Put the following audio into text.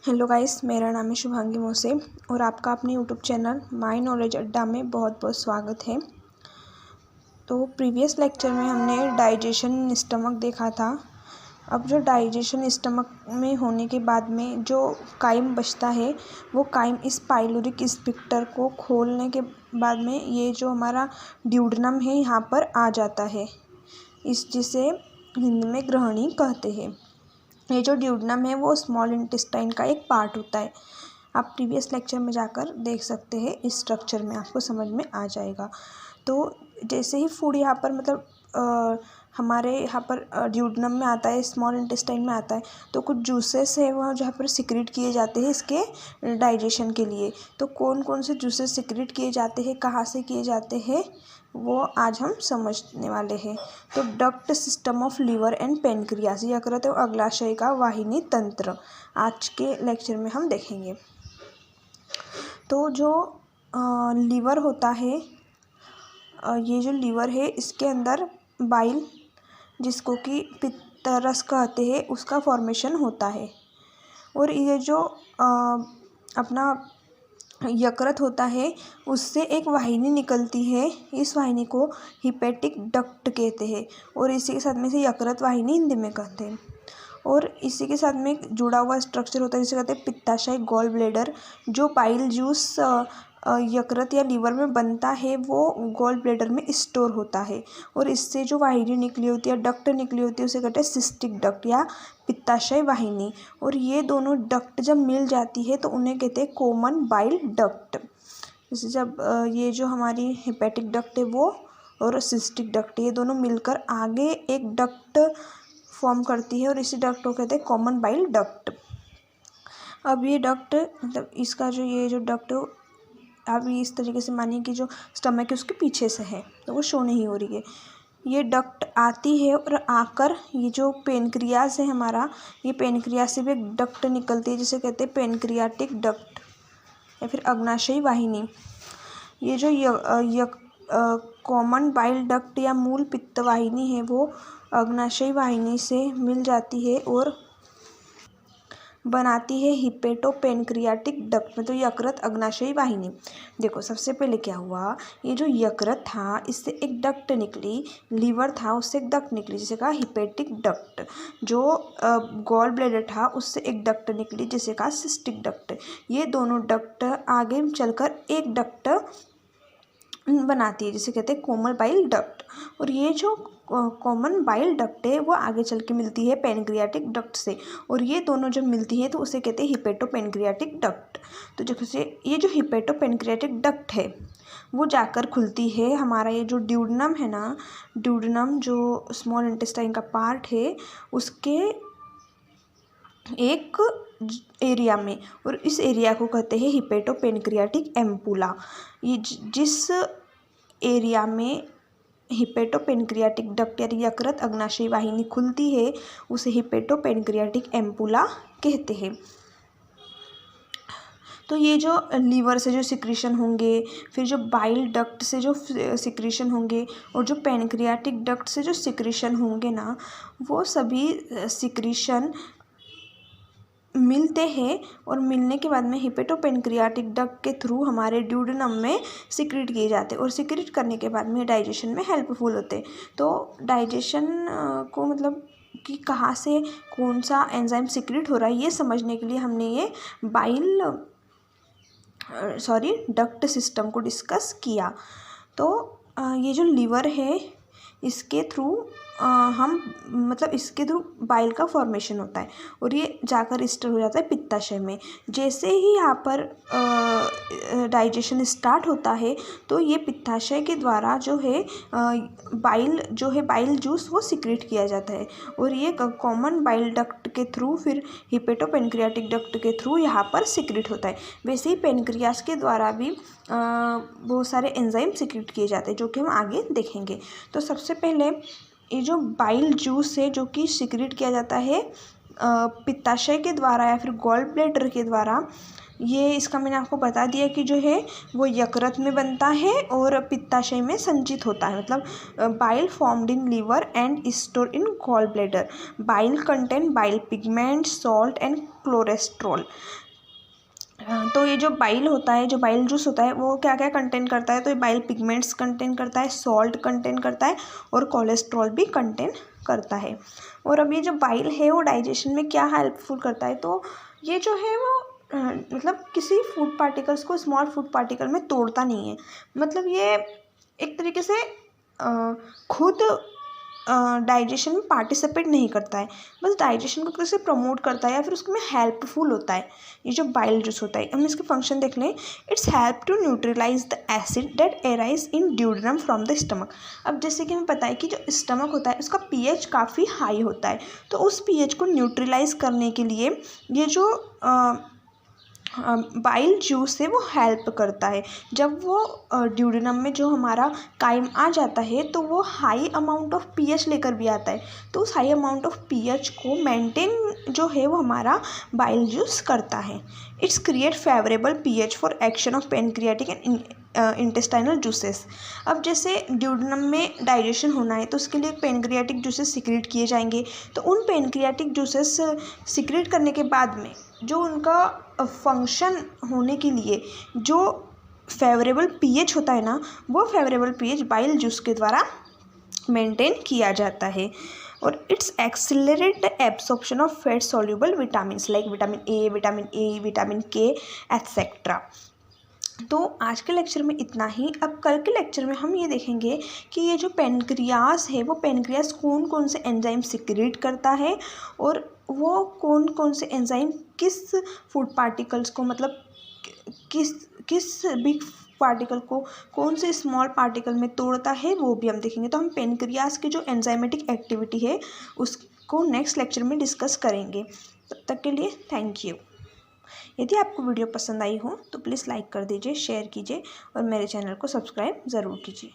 Hello guys, मेरा नाम है शुभांगी मोसे और आपका अपने यूट्यूब चैनल माय नॉलेज अड्डा में बहुत बहुत स्वागत है। तो प्रीवियस लेक्चर में हमने डाइजेशन इन स्टमक देखा था। अब जो डाइजेशन स्टमक में होने के बाद में जो काइम बचता है वो काइम इस पाइलोरिक स्फिंक्टर को खोलने के बाद में ये जो हमारा ड्यूडेनम है यहाँ पर आ जाता है, इस जिसे हिंदी में ग्रहणी कहते हैं। ये जो ड्यूडेनम है वो स्मॉल इंटेस्टाइन का एक पार्ट होता है। आप प्रीवियस लेक्चर में जाकर देख सकते हैं, इस स्ट्रक्चर में आपको समझ में आ जाएगा। तो जैसे ही फूड यहाँ पर हमारे यहाँ पर ड्यूडेनम में आता है, स्मॉल इंटेस्टाइन में आता है, तो कुछ जूसेस है वह जहाँ पर सिक्रेट किए जाते हैं इसके डाइजेशन के लिए। तो कौन कौन से जूसेस सिक्रेट किए जाते हैं, कहाँ से किए जाते हैं, वो आज हम समझने वाले हैं। तो duct system of liver and pancreas, यकृत और अग्नाशय का वाहिनी तंत्र आज के लेक्चर में हम देखेंगे। तो जो लीवर होता है, ये जो लीवर है इसके अंदर बाइल, जिसको कि पित्तरस कहते हैं, उसका फॉर्मेशन होता है। और ये जो अपना यकृत होता है उससे एक वाहिनी निकलती है, इस वाहिनी को हिपेटिक डक्ट कहते हैं और इसी के साथ में से यकृत वाहिनी हिंदी में कहते हैं। और इसी के साथ में एक जुड़ा हुआ स्ट्रक्चर होता है जिसे कहते हैं पित्ताशय गॉल ब्लैडर। जो बाइल जूस यकृत या लीवर में बनता है वो गॉल ब्लैडर में स्टोर होता है और इससे जो वाहिनी निकली होती है, डक्ट निकली होती है, उसे कहते हैं सिस्टिक डक्ट या पित्ताशय वाहिनी। और ये दोनों डक्ट जब मिल जाती है तो उन्हें कहते हैं कॉमन बाइल डक्ट। जैसे जब ये जो हमारी हेपेटिक डक्ट है वो और सिस्टिक डक्ट, ये दोनों मिलकर आगे एक डक्ट फॉर्म करती है और इसी डक्ट को कहते हैं कॉमन बाइल डक्ट। अब ये डक्ट मतलब इसका जो ये जो डक्ट आप इस तरीके से मानिए कि जो स्टमक है उसके पीछे से है, तो वो शो नहीं हो रही है। ये डक्ट आती है और आकर ये जो पेनक्रियास है हमारा, ये पेनक्रियास से भी एक डक्ट निकलती है जिसे कहते हैं पेनक्रियाटिक डक्ट या फिर अग्नाशयी वाहिनी। ये जो कॉमन बाइल डक्ट या मूल पित्त वाहिनी है वो अग्नाशयी वाहिनी से मिल जाती है और बनाती है हिपेटोपेनक्रियाटिक डक्ट, मतलब यकृत अग्नाशयी वाहिनी। देखो सबसे पहले क्या हुआ, ये जो यकृत था इससे एक डक्ट निकली, लीवर था उससे एक डक्ट निकली जिसे कहा हिपेटिक डक्ट। जो गॉल ब्लैडर था उससे एक डक्ट निकली जिसे कहा सिस्टिक डक्ट। ये दोनों डक्ट आगे चलकर एक डक्ट बनाती है जिसे कहते हैं कॉमन बाइल डक्ट। और ये जो कॉमन बाइल डक्ट है वो आगे चल के मिलती है पेनक्रियाटिक डक्ट से और ये दोनों जब मिलती है तो उसे कहते हैं हिपेटोपेनक्रियाटिक डक्ट। तो जैसे ये जो हिपेटोपेनक्रियाटिक डक्ट है वो जाकर खुलती है हमारा ये जो ड्यूडेनम है ना, ड्यूडेनम जो स्मॉल इंटेस्टाइन का पार्ट है उसके एक एरिया में, और इस एरिया को कहते हैं हिपेटोपेनक्रियाटिक एम्पुला। ये जिस एरिया में हिपेटोपेनक्रियाटिक डक्ट या यकृत अग्नाशयी वाहिनी खुलती है उसे हिपेटोपेनक्रियाटिक एम्पुला कहते हैं। तो ये जो लीवर से जो सिक्रीशन होंगे, फिर जो बाइल डक्ट से जो सिक्रीशन होंगे और जो पेनक्रियाटिक डक्ट से जो सिक्रीशन होंगे ना, वो सभी सिक्रीशन मिलते हैं और मिलने के बाद में हिपेटोपेनक्रियाटिक डक्ट के थ्रू हमारे ड्यूडेनम में सिक्रेट किए जाते हैं और सिक्रेट करने के बाद में डाइजेशन में हेल्पफुल होते हैं। तो डाइजेशन को मतलब कि कहाँ से कौन सा एंजाइम सिक्रेट हो रहा है ये समझने के लिए हमने ये डक्ट सिस्टम को डिस्कस किया। तो ये जो लीवर है इसके थ्रू इसके थ्रू बाइल का फॉर्मेशन होता है और ये जाकर स्टोर हो जाता है पित्ताशय में। जैसे ही यहाँ पर डाइजेशन स्टार्ट होता है तो ये पित्ताशय के द्वारा जो है बाइल जूस वो सिक्रेट किया जाता है और ये कॉमन बाइल डक्ट के थ्रू फिर हिपेटोपेनक्रियाटिक डक्ट के थ्रू यहाँ पर सिक्रेट होता है। वैसे ही पेनक्रियास के द्वारा भी बहुत सारे एंजाइम सिक्रेट किए जाते हैं जो कि हम आगे देखेंगे। तो सबसे पहले ये जो बाइल जूस है जो कि सिक्रेट किया जाता है पित्ताशय के द्वारा या फिर गॉल ब्लैडर के द्वारा, ये इसका मैंने आपको बता दिया कि जो है वो यकृत में बनता है और पित्ताशय में संचित होता है। मतलब bile formed in liver and store in gall bladder. Bile contain bile pigment, salt and cholesterol. तो ये जो बाइल होता है, जो बाइल जूस होता है, वो क्या क्या कंटेन करता है? तो ये बाइल पिगमेंट्स कंटेन करता है, सॉल्ट कंटेन करता है और कोलेस्ट्रॉल भी कंटेन करता है। और अब ये जो बाइल है वो डाइजेशन में क्या हेल्पफुल करता है? तो ये जो है वो मतलब किसी फूड पार्टिकल्स को स्मॉल फूड पार्टिकल में तोड़ता नहीं है। मतलब ये एक तरीके से खुद डाइजेशन में पार्टिसिपेट नहीं करता है, बस डाइजेशन को कैसे प्रमोट करता है या फिर उसमें हेल्पफुल होता है। ये जो बाइल जूस होता है, हम इसके फंक्शन देख लें। It's help to neutralize the acid that arise in duodenum from the stomach. अब जैसे कि हमें पता है कि जो स्टमक होता है उसका पीएच काफ़ी हाई होता है, तो उस पीएच को न्यूट्रलाइज करने के लिए ये जो बाइल जूस से वो हेल्प करता है। जब वो ड्यूडेनम में जो हमारा काइम आ जाता है तो वो हाई अमाउंट ऑफ पीएच लेकर भी आता है, तो उस हाई अमाउंट ऑफ पीएच को मेंटेन जो है वो हमारा बाइल जूस करता है। It's create favourable pH for action of pancreatic and intestinal juices. अब जैसे ड्यूडेनम में डाइजेशन होना है तो उसके लिए पेनक्रियाटिक जूसेस सिक्रेट किए जाएंगे, तो उन पेनक्रियाटिक जूसेस सिक्रेट करने के बाद में जो उनका फंक्शन होने के लिए जो फेवरेबल पीएच होता है ना, वो फेवरेबल पीएच बाइल जूस के द्वारा मेंटेन किया जाता है। और it's accelerate the absorption of fat soluble vitamins like vitamin A, vitamin के एटसेट्रा। तो आज के लेक्चर में इतना ही। अब कल के लेक्चर में हम ये देखेंगे कि ये जो पेनक्रियास है वो पेनक्रियास कौन कौन से एंजाइम सिक्रेट करता है और वो कौन कौन से एंजाइम किस फूड पार्टिकल्स को, मतलब किस बिग पार्टिकल को कौन से स्मॉल पार्टिकल में तोड़ता है, वो भी हम देखेंगे। तो हम पेनक्रियास की जो एंजाइमेटिक एक्टिविटी है उसको नेक्स्ट लेक्चर में डिस्कस करेंगे। तब तक के लिए थैंक यू। यदि आपको वीडियो पसंद आई हो तो प्लीज़ लाइक कर दीजिए, शेयर कीजिए और मेरे चैनल को सब्सक्राइब ज़रूर कीजिए।